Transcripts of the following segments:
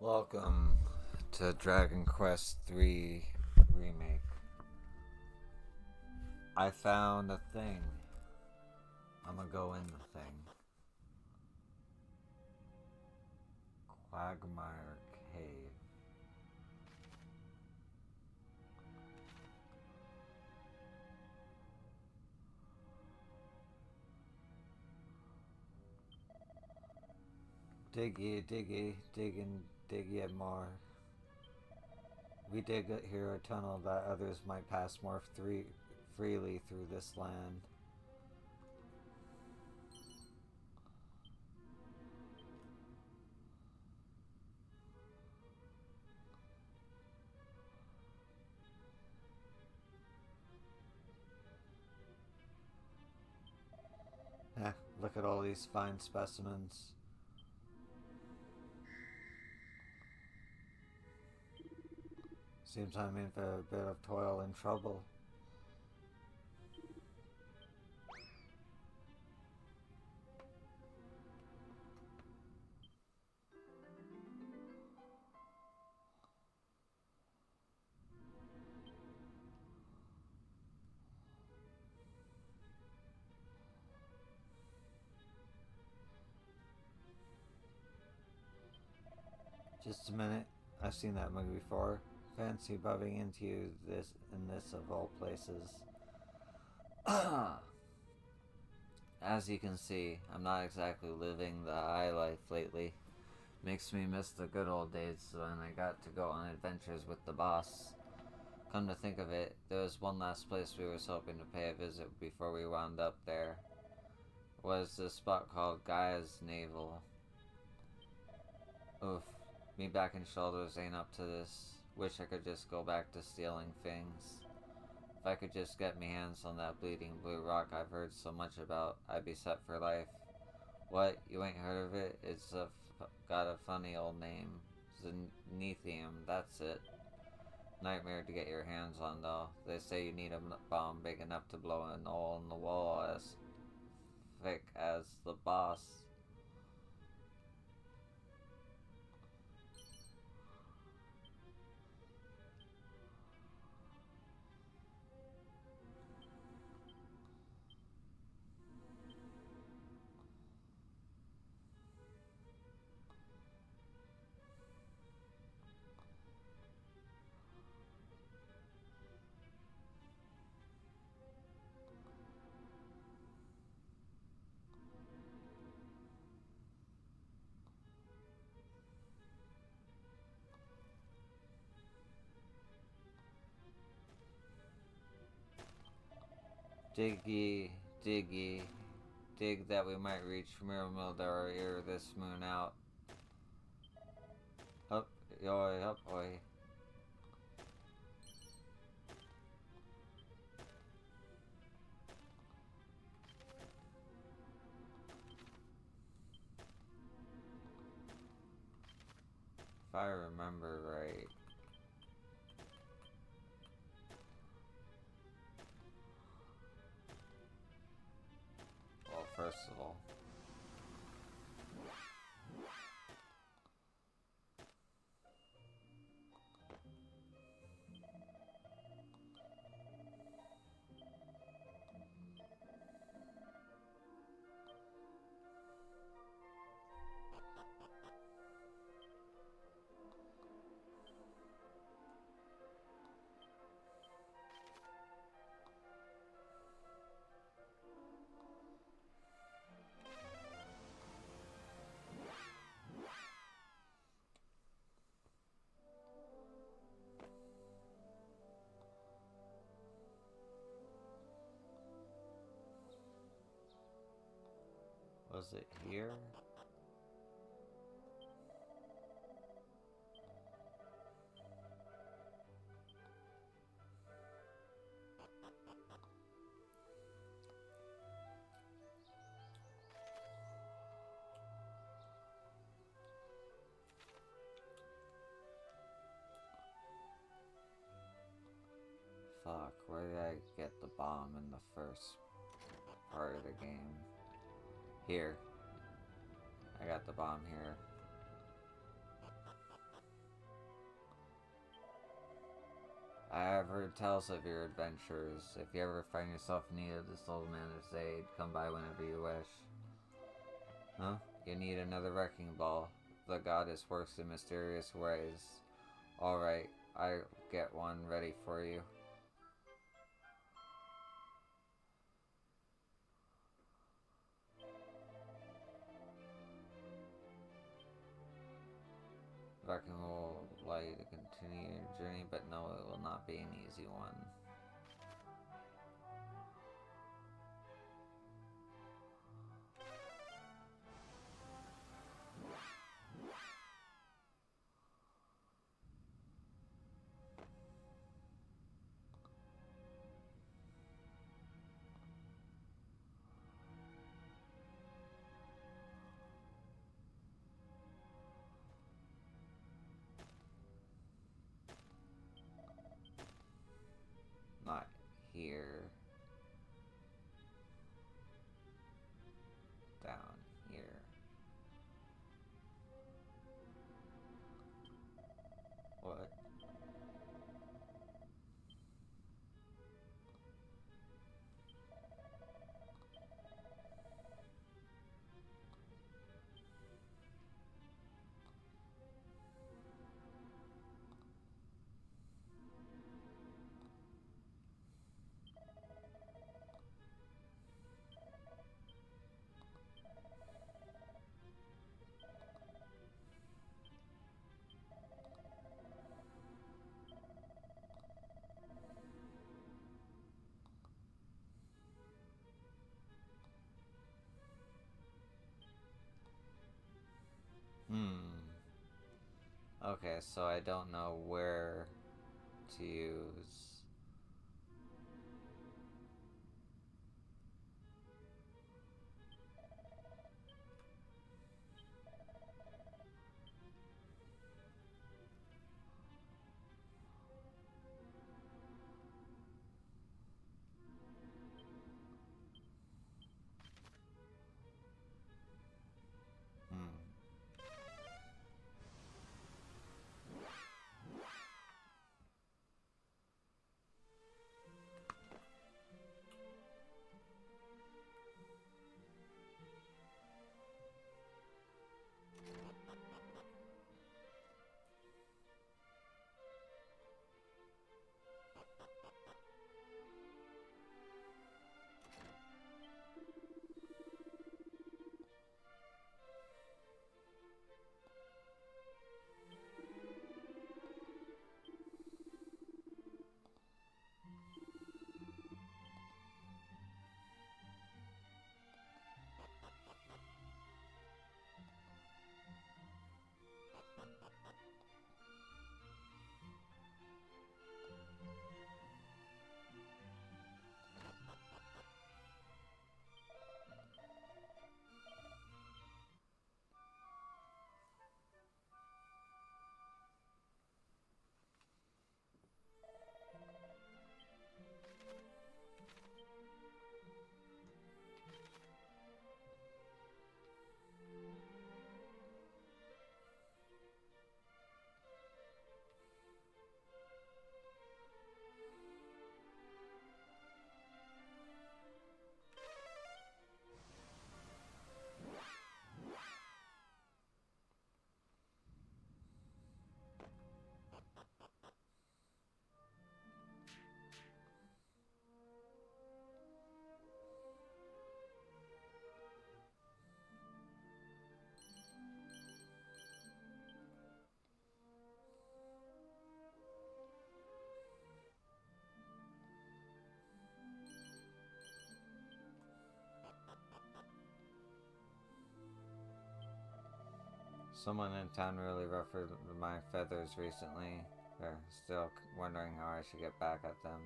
Welcome to Dragon Quest III Remake. I found a thing. I'm gonna go in the thing. Quagmire Cave. Dig yet more. We dig here a tunnel that others might pass more freely through this land. Look at all these fine specimens. Seems I'm in for a bit of toil and trouble. Just a minute. I've seen that movie before. Fancy bumping into you this of all places. As you can see, I'm not exactly living the high life lately. Makes me miss the good old days when I got to go on adventures with the boss. Come to think of it, there was one last place we was hoping to pay a visit before we wound up there. It was this spot called Gaia's Navel. Oof, me back in shoulders ain't up to this. Wish I could just go back to stealing things. If I could just get me hands on that bleeding blue rock I've heard so much about, I'd be set for life. What? You ain't heard of it? Got a funny old name. Zenithium, that's it. Nightmare to get your hands on, though. They say you need a bomb big enough to blow an hole in the wall as thick as the boss. Diggy, diggy, dig that we might reach Miramildar ere this moon out. Up, yoy, up, oi. If I remember right. Well, first of all. Was it here? Fuck, where did I get the bomb in the first part of the game? Here. I got the bomb here. I have heard tales of your adventures. If you ever find yourself in need of this old man's aid, come by whenever you wish. Huh? You need another wrecking ball. The goddess works in mysterious ways. Alright, I'll get one ready for you. Wrecking will allow you to continue your journey, but no, it will not be an easy one. Not here. Down here. What? Okay, so I don't know where to use. Someone in town really ruffled my feathers recently. They're still wondering how I should get back at them.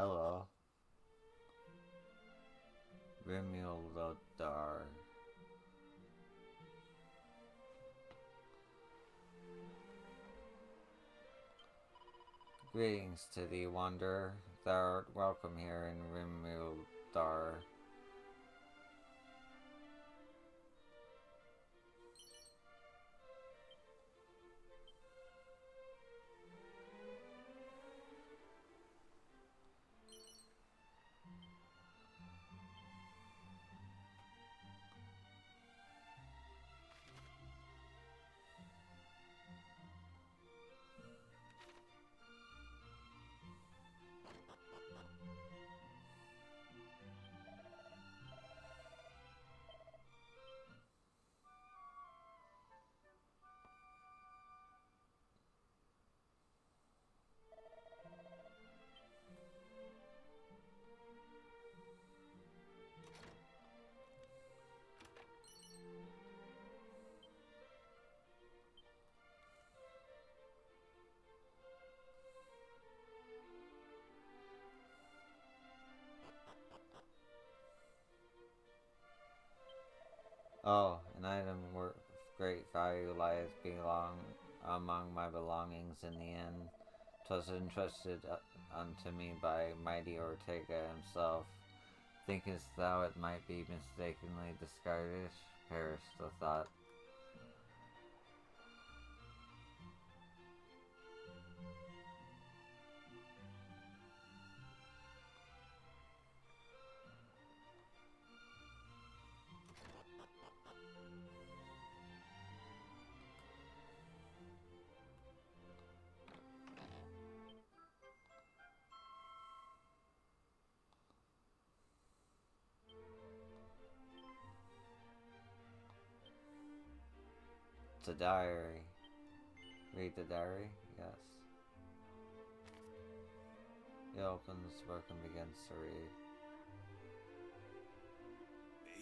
Hello. Rimulodar. Greetings to thee, wanderer. Thou art welcome here in Rimmuldar. Oh, an item of great value lies among my belongings in the inn. 'Twas entrusted unto me by mighty Ortega himself. Thinkest thou it might be mistakenly discarded? Perish the thought. It's a diary. Read the diary? Yes. He opens the book and begins to read.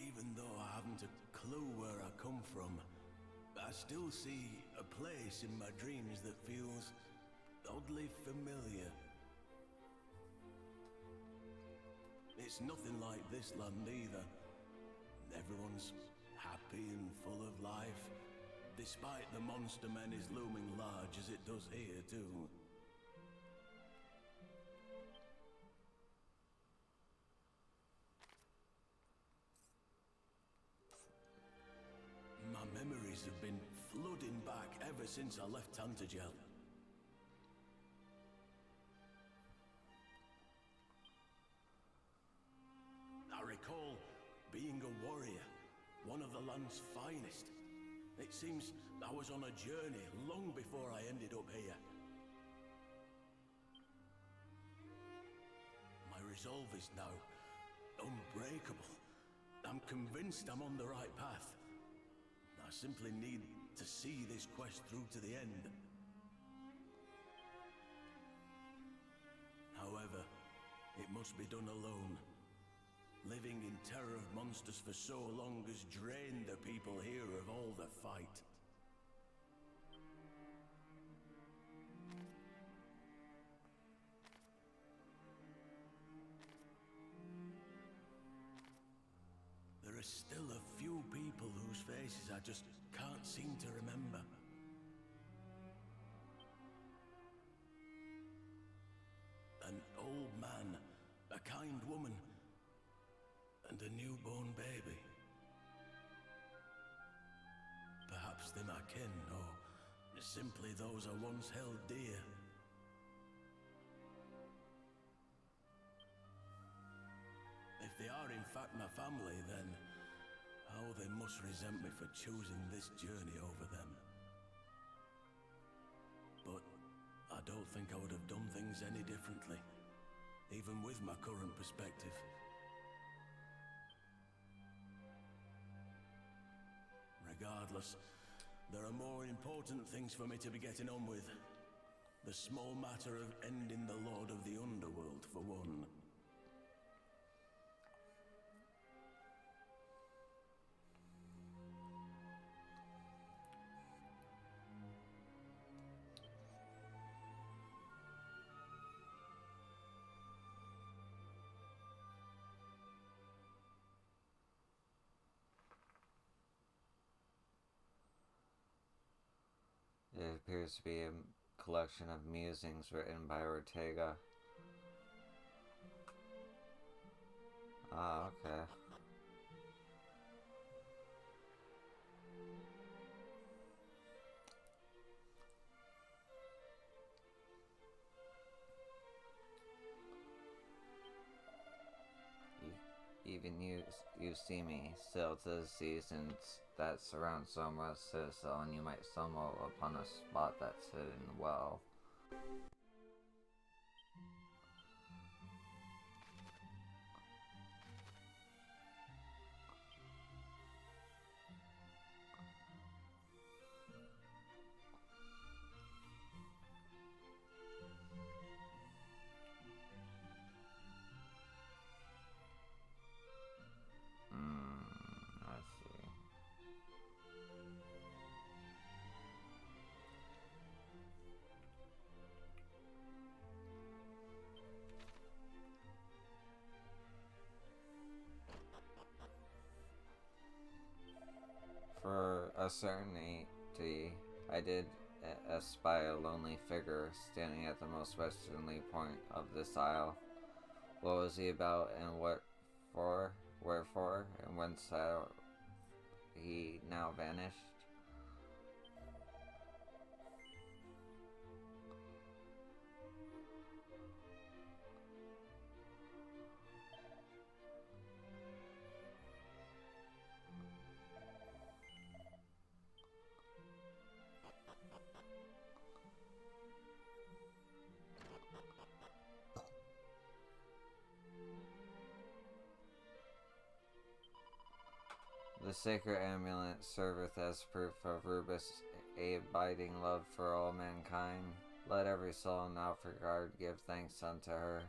Even though I haven't a clue where I come from, I still see a place in my dreams that feels oddly familiar. It's nothing like this land either. Everyone's happy and full of life, despite the monster men is looming large as it does here too. My memories have been flooding back ever since I left Tantagel. I recall being a warrior, one of the land's finest. It seems I was on a journey long before I ended up here. My resolve is now unbreakable. I'm convinced I'm on the right path. I simply need to see this quest through to the end. However, it must be done alone. Living in terror of monsters for so long has drained the people here of all the fight. There are still a few people whose faces I just can't seem to remember. An old man, a kind woman, and a newborn baby. Perhaps they're my kin, or simply those I once held dear. If they are in fact my family, then how they must resent me for choosing this journey over them. But I don't think I would have done things any differently, even with my current perspective. Regardless, there are more important things for me to be getting on with. The small matter of ending the Lord of the Underworld, for one. appears to be a collection of musings written by Ortega. Ah, okay. Even you see me still to the seasons that surround Soma's citadel, and you might stumble upon a spot that's hidden well. I see. For a certainty, I did espy a lonely figure standing at the most westerly point of this isle. What was he about, and what for? Wherefore? And whence he now vanished? The sacred amulet serveth as proof of Rubus' abiding love for all mankind. Let every soul in Alfregard give thanks unto her.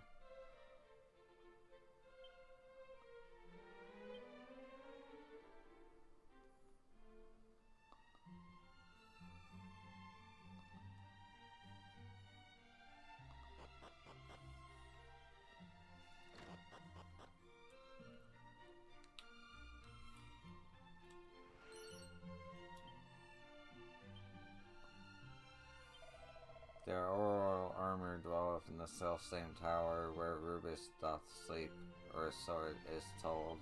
Their aural armor dwelleth in the self-same tower where Rubus doth sleep, or so it is told.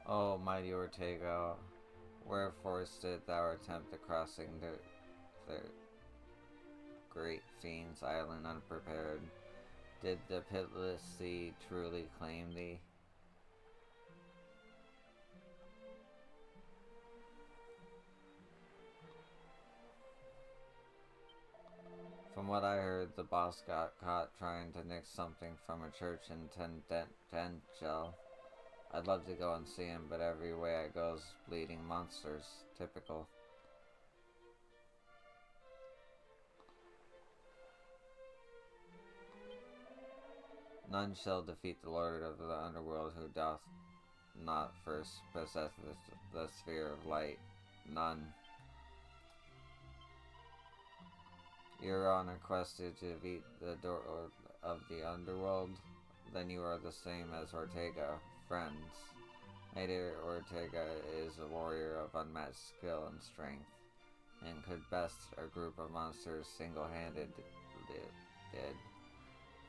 O mighty Ortega, wherefore didst thou attempt the crossing the great fiend's island unprepared? Did the pitiless sea truly claim thee? From what I heard, the boss got caught trying to nick something from a church in Tendential. I'd love to go and see him, but every way I go's bleeding monsters. Typical. None shall defeat the Lord of the Underworld who doth not first possess the sphere of light. None. You're on a quest to defeat the door of the Underworld? Then you are the same as Ortega. Friends. Mighty Ortega is a warrior of unmatched skill and strength, and could best a group of monsters single-handed did.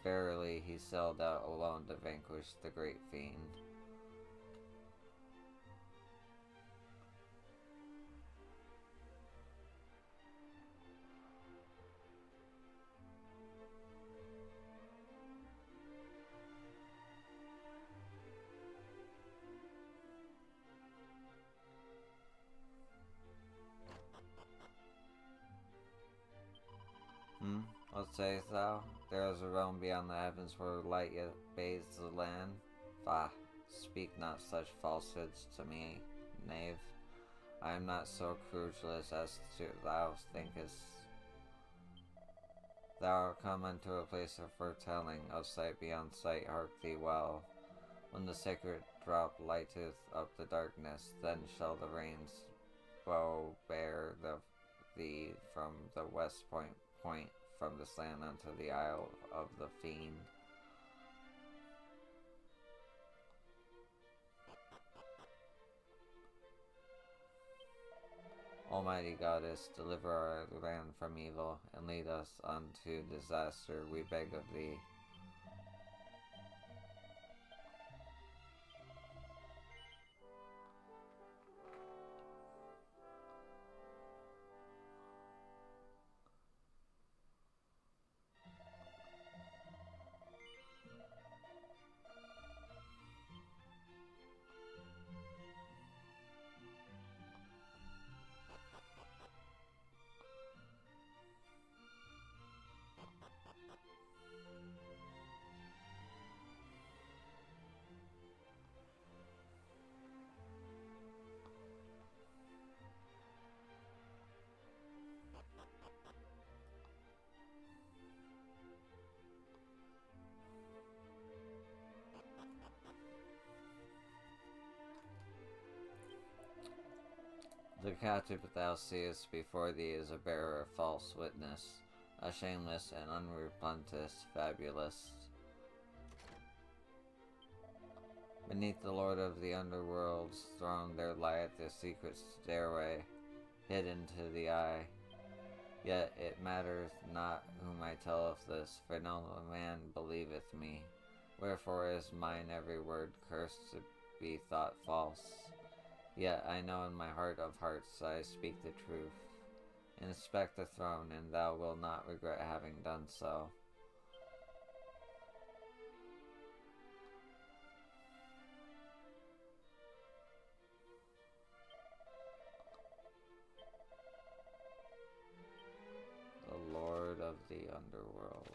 Verily, he sailed out alone to vanquish the great fiend. What sayest thou? There is a realm beyond the heavens where light yet bathes the land. Bah, speak not such falsehoods to me, knave. I am not so credulous as thou thinkest. Thou art come unto a place of foretelling, of sight beyond sight, hark thee well. When the sacred drop lighteth up the darkness, then shall the rains bow bear thee from the west point from this land unto the isle of the fiend. Almighty Goddess, deliver our land from evil, and lead us unto disaster, we beg of thee. The captive thou seest before thee is a bearer of false witness, a shameless and unrepentant fabulist. Beneath the lord of the underworld's throne there lieth a secret stairway, hidden to the eye. Yet it mattereth not whom I tell of this, for no man believeth me. Wherefore is mine every word cursed to be thought false. Yet I know in my heart of hearts I speak the truth. Inspect the throne, and thou wilt not regret having done so. The Lord of the Underworld.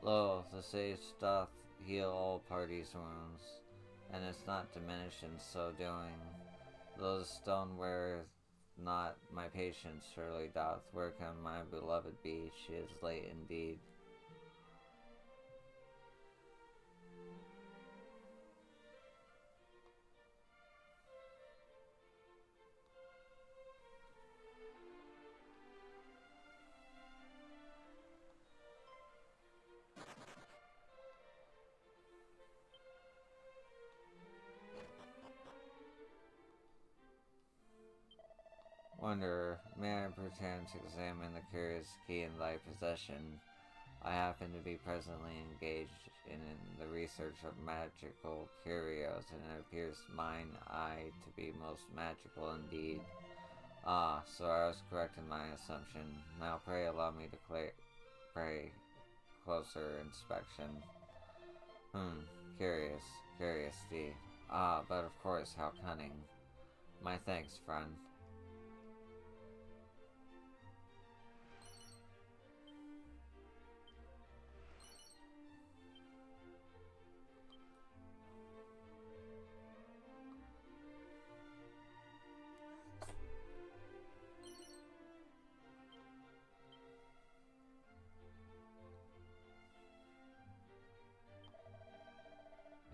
Lo, the sage doth heal all parties' wounds, and is not diminished in so doing. Though the stone weareth not, my patience surely doth. Where can my beloved be? She is late indeed. Wanderer, may I pretend to examine the curious key in thy possession? I happen to be presently engaged in the research of magical curios, and it appears mine eye to be most magical indeed. Ah, so I was correct in my assumption. Now pray allow me to pray closer inspection. Curious, curiosity. Ah, but of course, how cunning. My thanks, friend.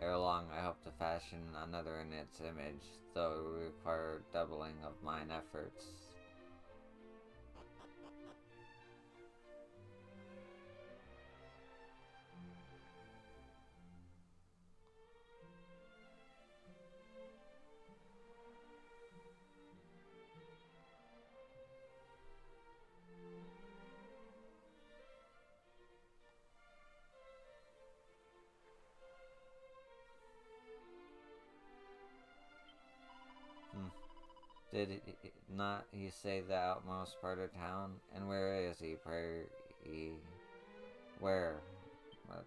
Ere long I hope to fashion another in its image, though it will require doubling of mine efforts. not he say the outmost part of town? And where is he? Where? Mother.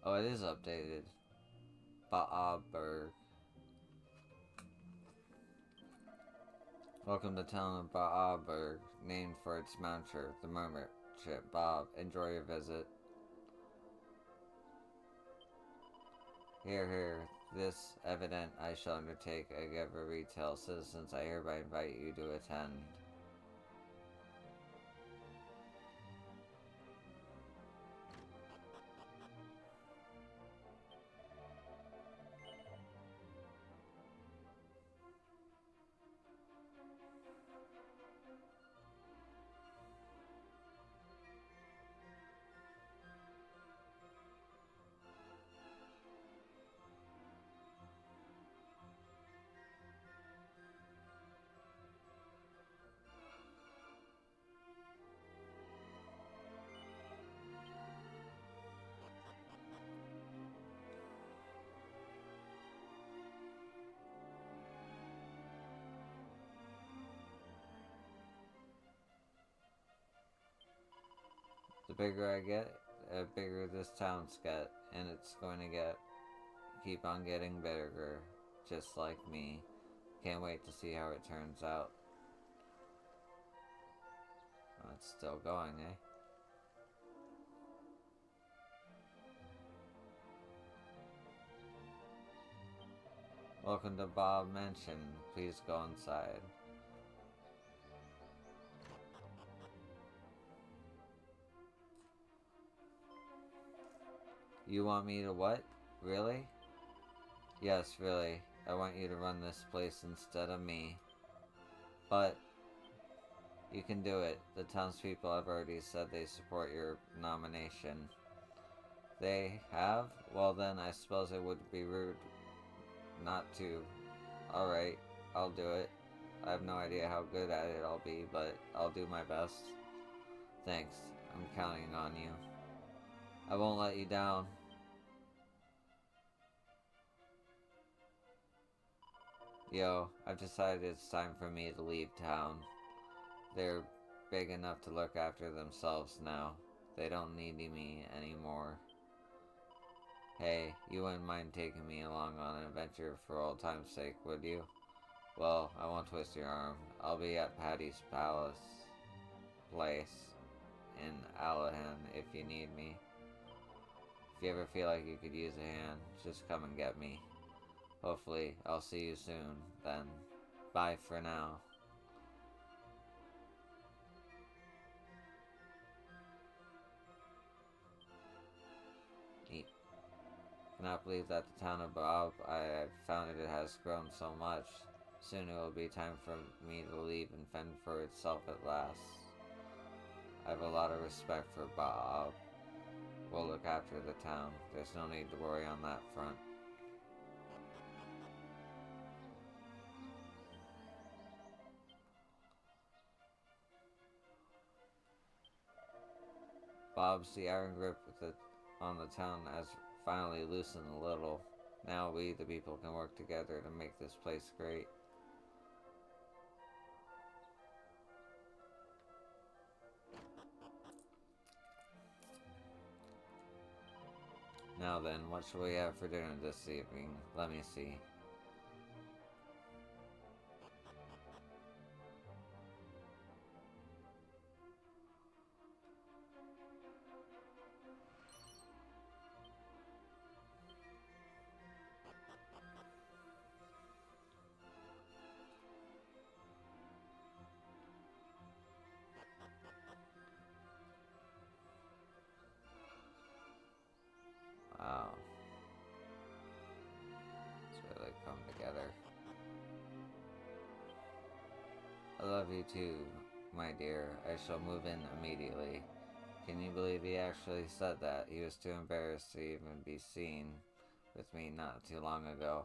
Oh, it is updated. Baaberg. Welcome to town of Baaberg, named for its mounter, the mermaid ship Bob. Enjoy your visit. Here, this evident I shall undertake a give a retail citizens I hereby invite you to attend. The bigger I get, the bigger this town's get, and it's going to keep on getting bigger, just like me. Can't wait to see how it turns out. Oh, it's still going, eh? Welcome to Bob Mansion. Please go inside. You want me to what? Really? Yes, really. I want you to run this place instead of me. But you can do it. The townspeople have already said they support your nomination. They have? Well then, I suppose it would be rude not to. Alright, I'll do it. I have no idea how good at it I'll be, but I'll do my best. Thanks. I'm counting on you. I won't let you down. Yo, I've decided it's time for me to leave town. They're big enough to look after themselves now. They don't need me anymore. Hey, you wouldn't mind taking me along on an adventure for old time's sake, would you? Well, I won't twist your arm. I'll be at Patty's place in Allahan if you need me. If you ever feel like you could use a hand, just come and get me. Hopefully, I'll see you soon, then. Bye for now. Neat. Cannot believe that the town of Bob I founded it has grown so much. Soon it will be time for me to leave and fend for itself at last. I have a lot of respect for Bob. We'll look after the town. There's no need to worry on that front. Bob's the iron grip on the town has finally loosened a little. Now we, the people, can work together to make this place great. Now then, what shall we have for dinner this evening? Let me see. I love you too, my dear. I shall move in immediately. Can you believe he actually said that? He was too embarrassed to even be seen with me not too long ago.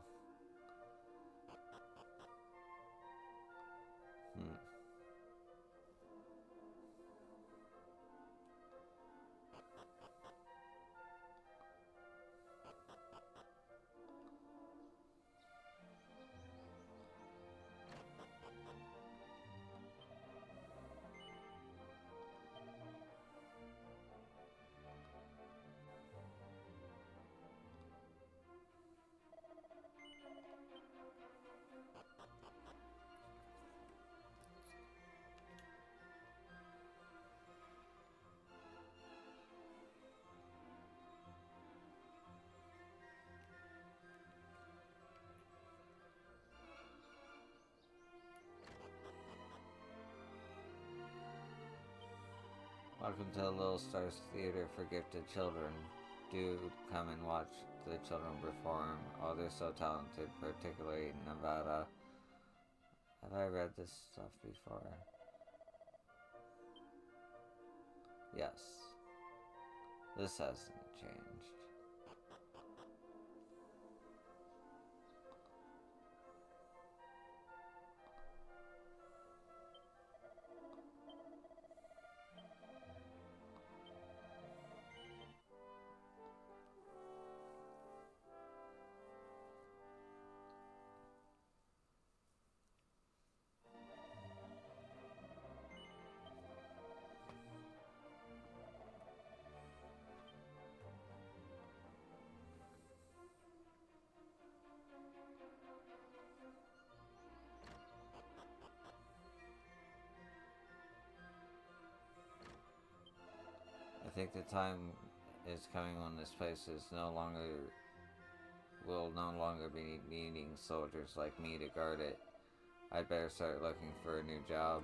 Hmm. Welcome to the Little Stars Theater for Gifted Children. Do come and watch the children perform. Oh, they're so talented, particularly in Nevada. Have I read this stuff before? Yes. This hasn't changed. I think the time is coming when this place will no longer be needing soldiers like me to guard it. I'd better start looking for a new job.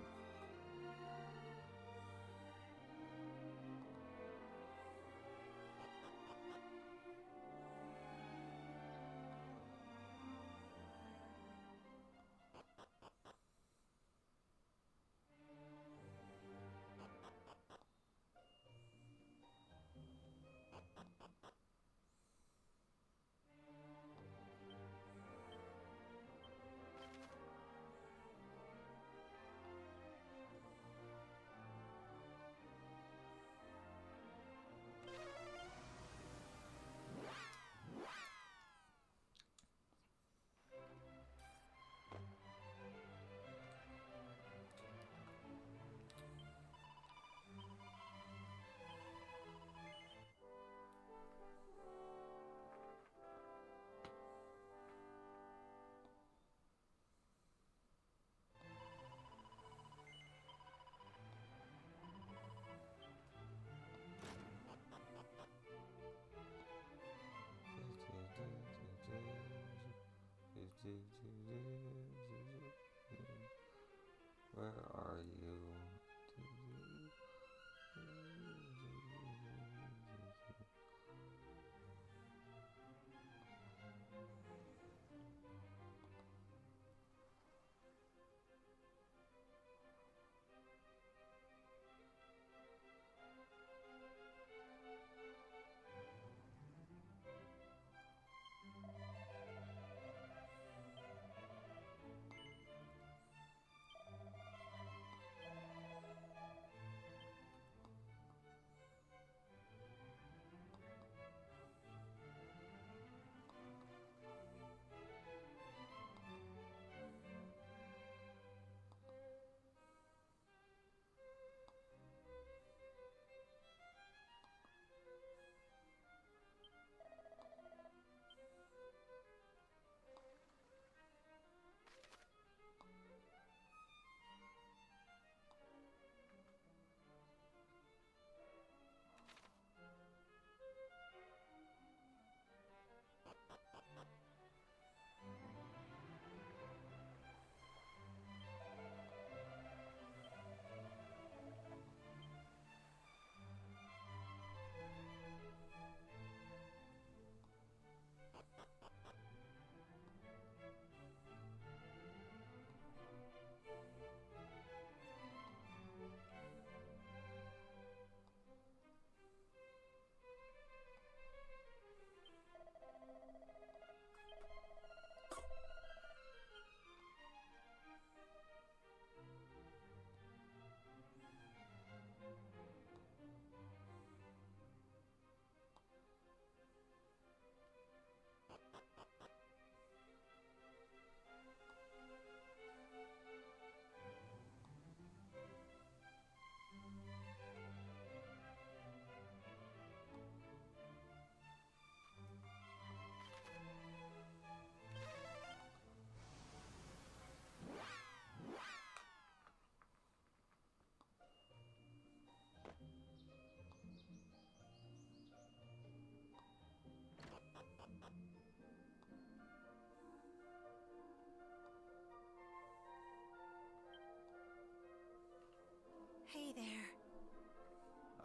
Where are you?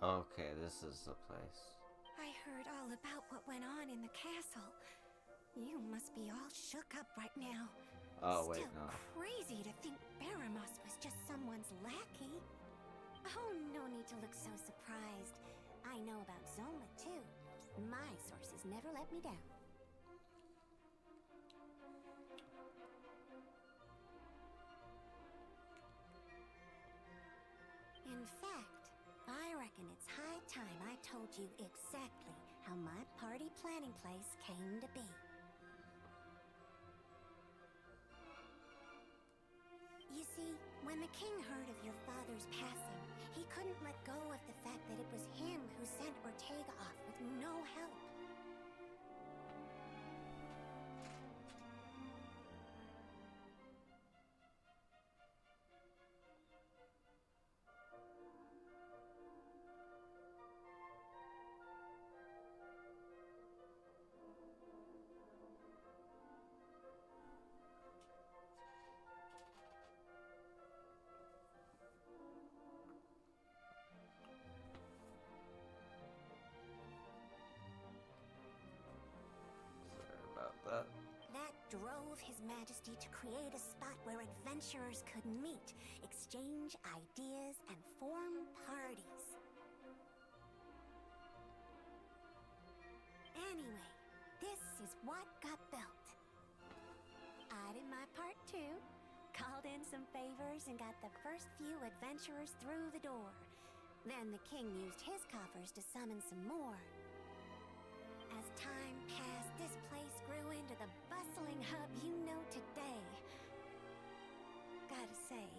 Okay, this is the place. I heard all about what went on in the castle. You must be all shook up right now. Oh, wait, Still no. crazy to think Baramos was just someone's lackey. Oh, no need to look so surprised. I know about Zola, too. My sources never let me down. In fact, I reckon it's high time I told you exactly how my party planning place came to be. You see, when the king heard of your father's passing, he couldn't let go of the fact that it was him who sent Ortega off with no help. Sorry about that. That drove His Majesty to create a spot where adventurers could meet, exchange ideas, and form parties. Anyway, this is what got built. I did my part too. Called in some favors and got the first few adventurers through the door. Then the king used his coffers to summon some more. As time passed, this place grew into the bustling hub you know today. Gotta say,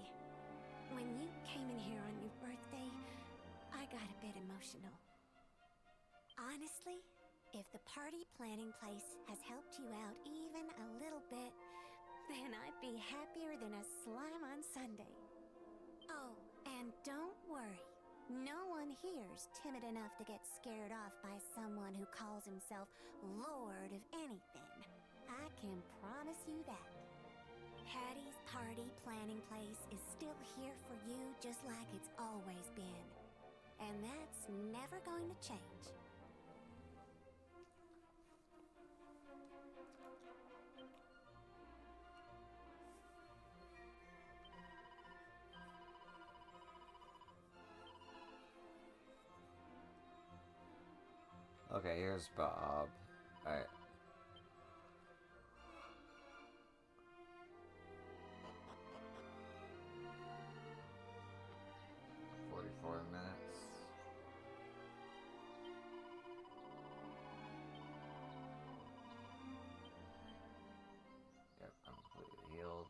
when you came in here on your birthday, I got a bit emotional. Honestly, if the party planning place has helped you out even a little bit, then I'd be happier than a slime on Sunday. Oh, and don't worry. No one here's timid enough to get scared off by someone who calls himself Lord of anything. I can promise you that. Patty's party planning place is still here for you just like it's always been. And that's never going to change. Okay, here's Bob. Alright. $44. Yep, I'm completely healed.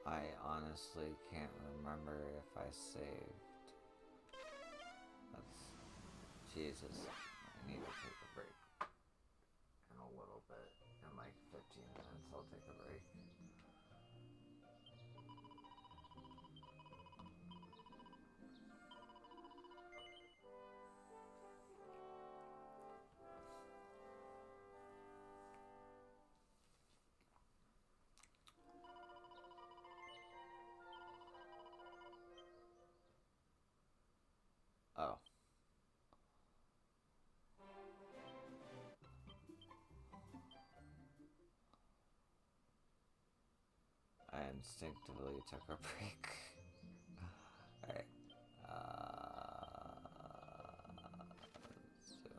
I honestly can't remember if I saved. That's... Jesus. I need to take a break. In a little bit. In like 15 minutes I'll take a break. Oh. instinctively took a break. Alright. Zoom.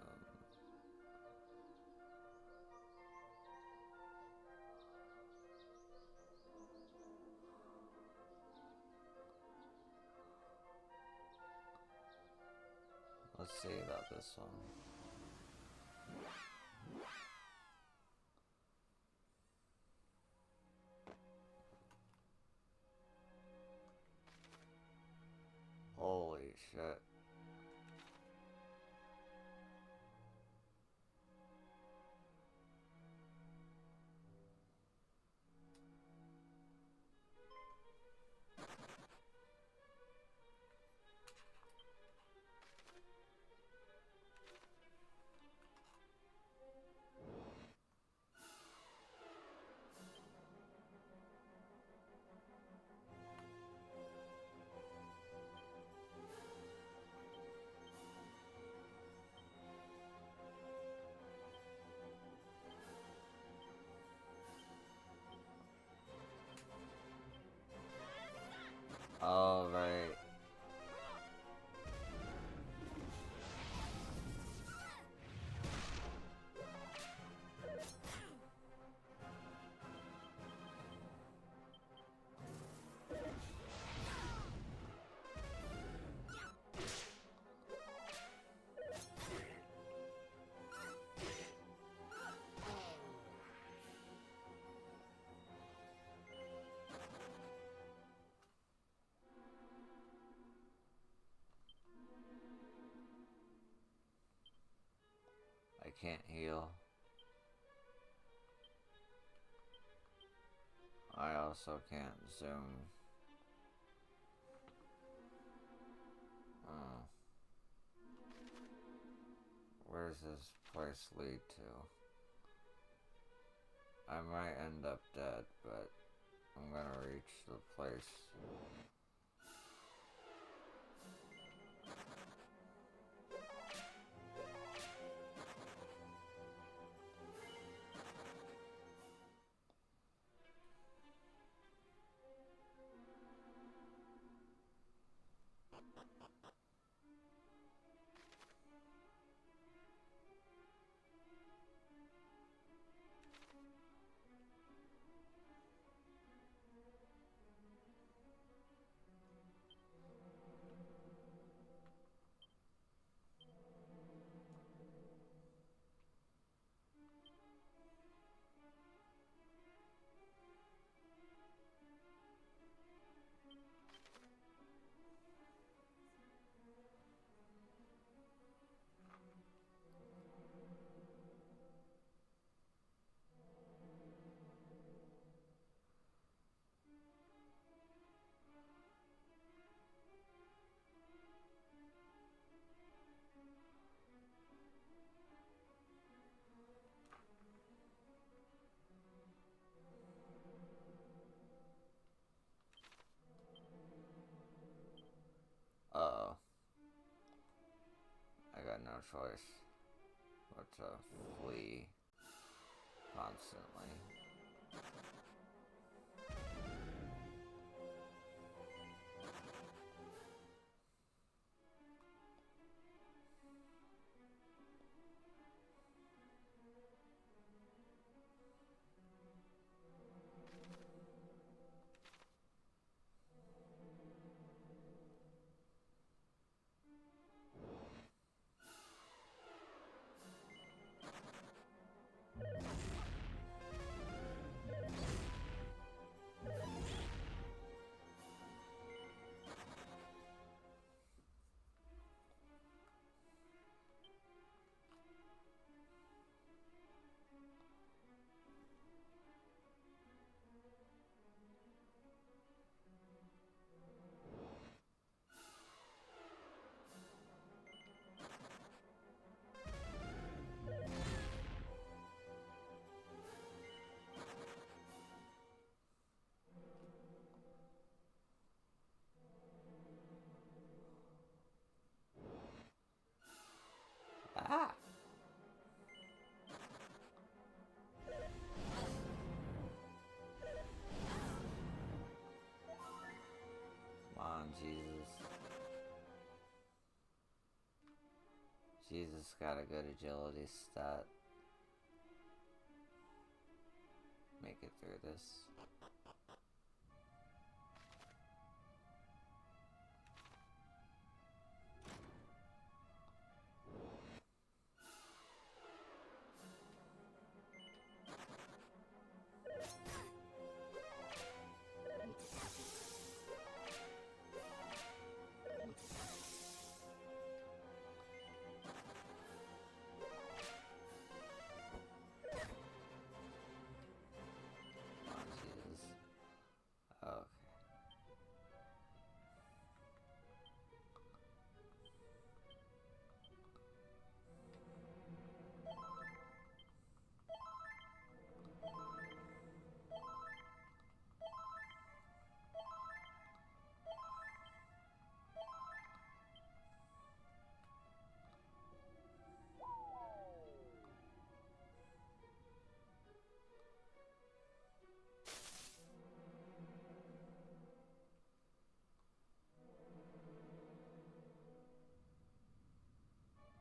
Let's see about this one. Holy shit. All right. I can't heal. I also can't zoom. Oh. Where does this place lead to? I might end up dead, but I'm gonna reach the place. Uh-oh. I got no choice but to flee constantly. Jesus got a good agility stat. Make it through this.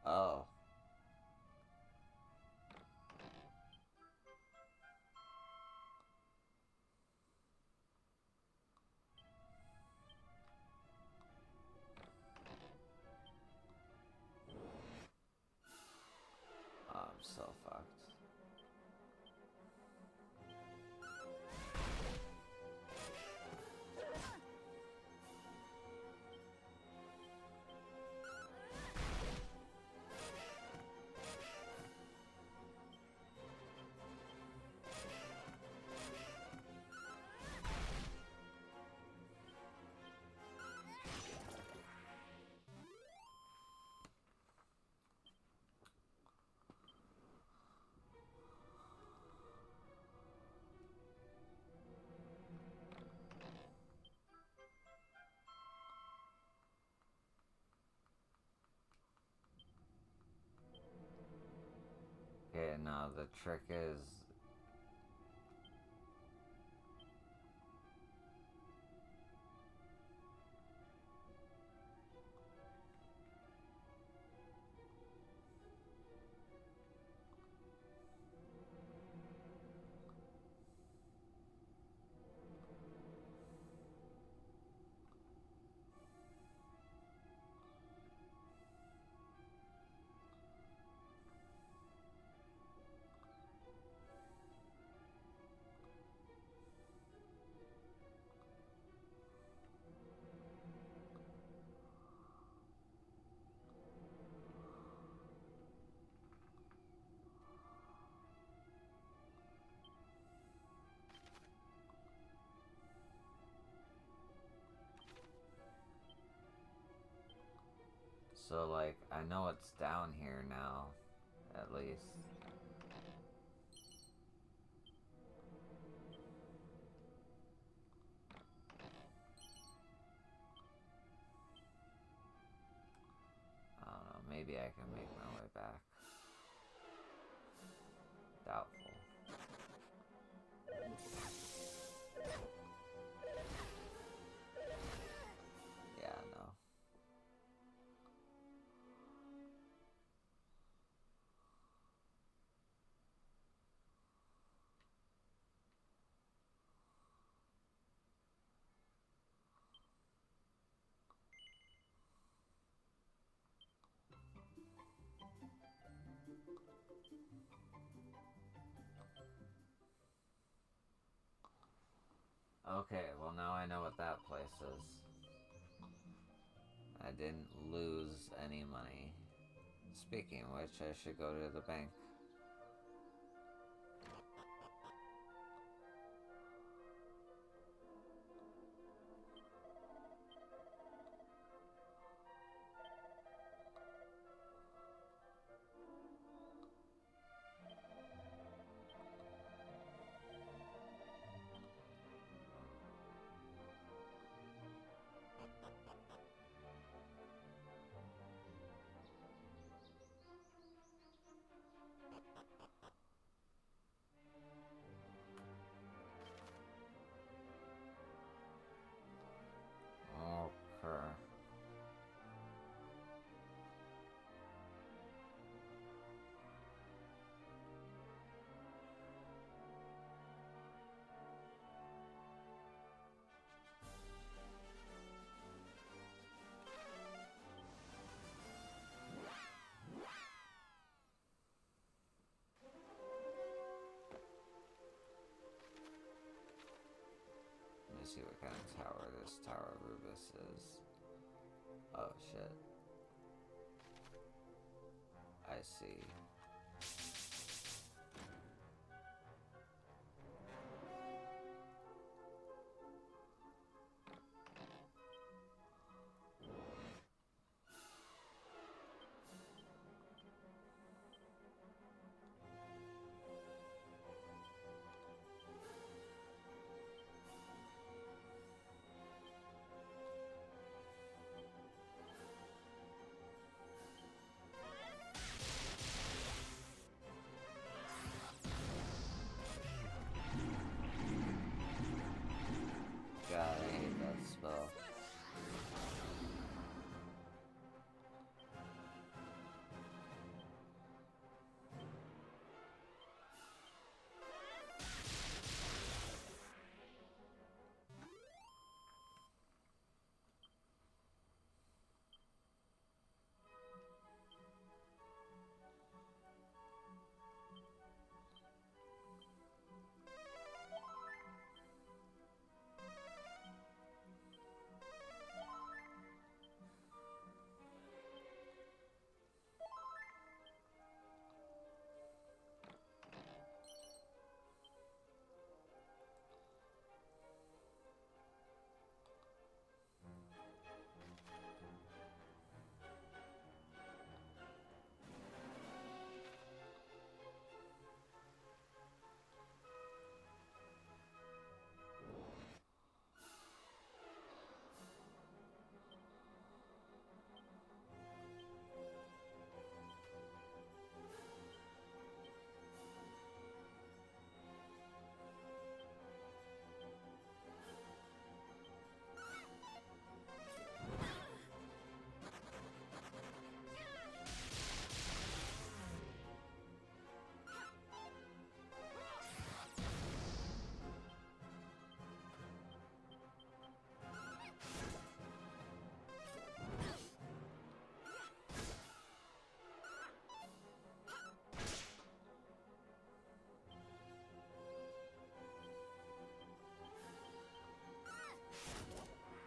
Oh. I'm so fucked. Okay, now the trick is... So, like, I know it's down here now, at least. I don't know, maybe I can make my way back. Doubtful. Yeah, no. Okay, well now I know what that place is. I didn't lose any money. Speaking of which, I should go to the bank. see what kind of tower this Tower of Rubus is. Oh shit. I see. God, I hate that spell.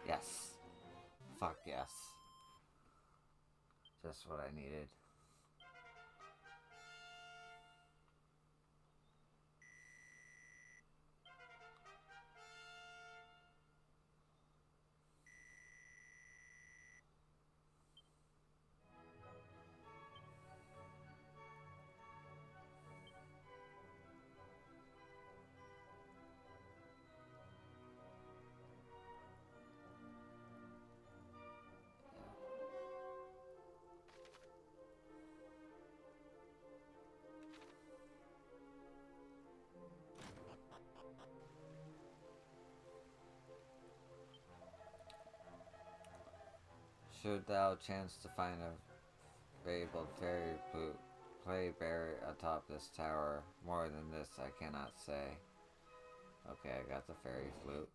Yes. Fuck yes. Just what I needed. Should thou chance to find a fabled fairy play bear atop this tower, more than this I cannot say. Okay, I got the fairy flute.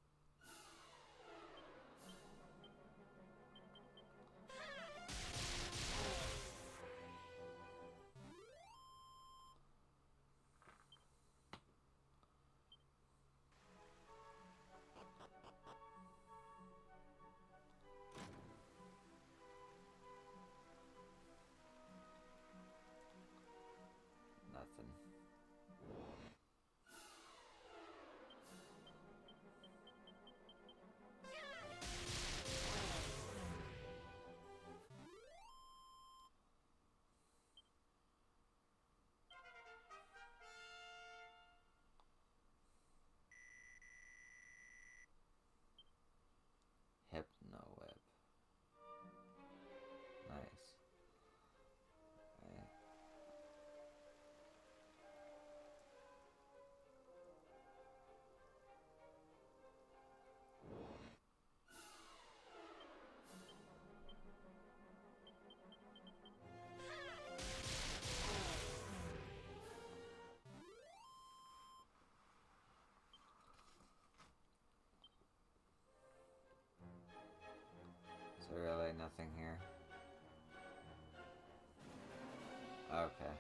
Nothing. Hypno whip. Nice. Right. Is there really nothing here? Okay.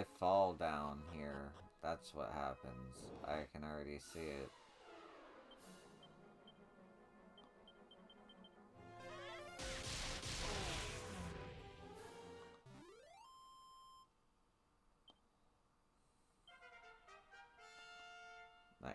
I fall down here. That's what happens. I can already see it. Nice.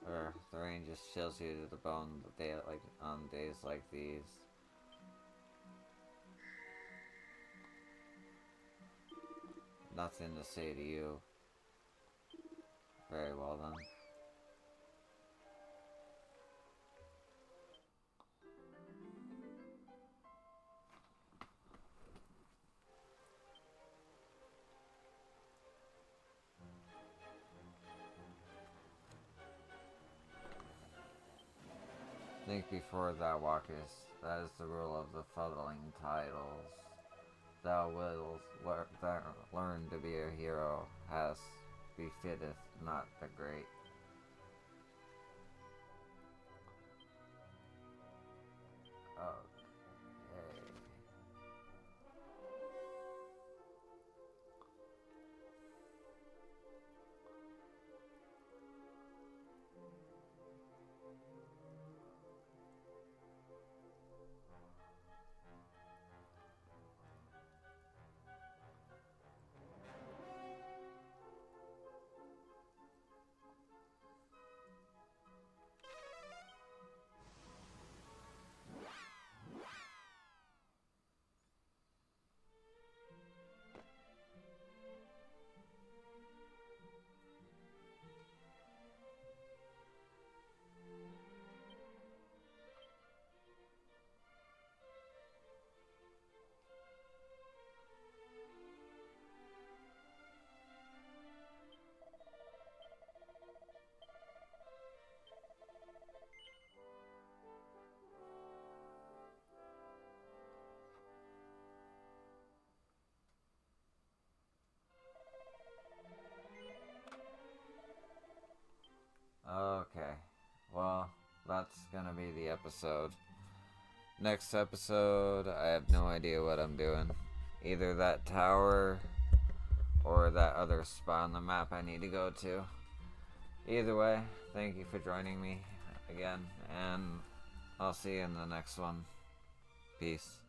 Or the rain just chills you to the bone like on days like these. Nothing to say to you. Very well then. Think before thou walkest. That is the rule of the fuddling titles. Thou wilt learn to be a hero, has befitteth not the great. Okay. Okay. Well, that's gonna be the episode. Next episode, I have no idea what I'm doing. Either that tower or that other spot on the map I need to go to. Either way, thank you for joining me again, and I'll see you in the next one. Peace.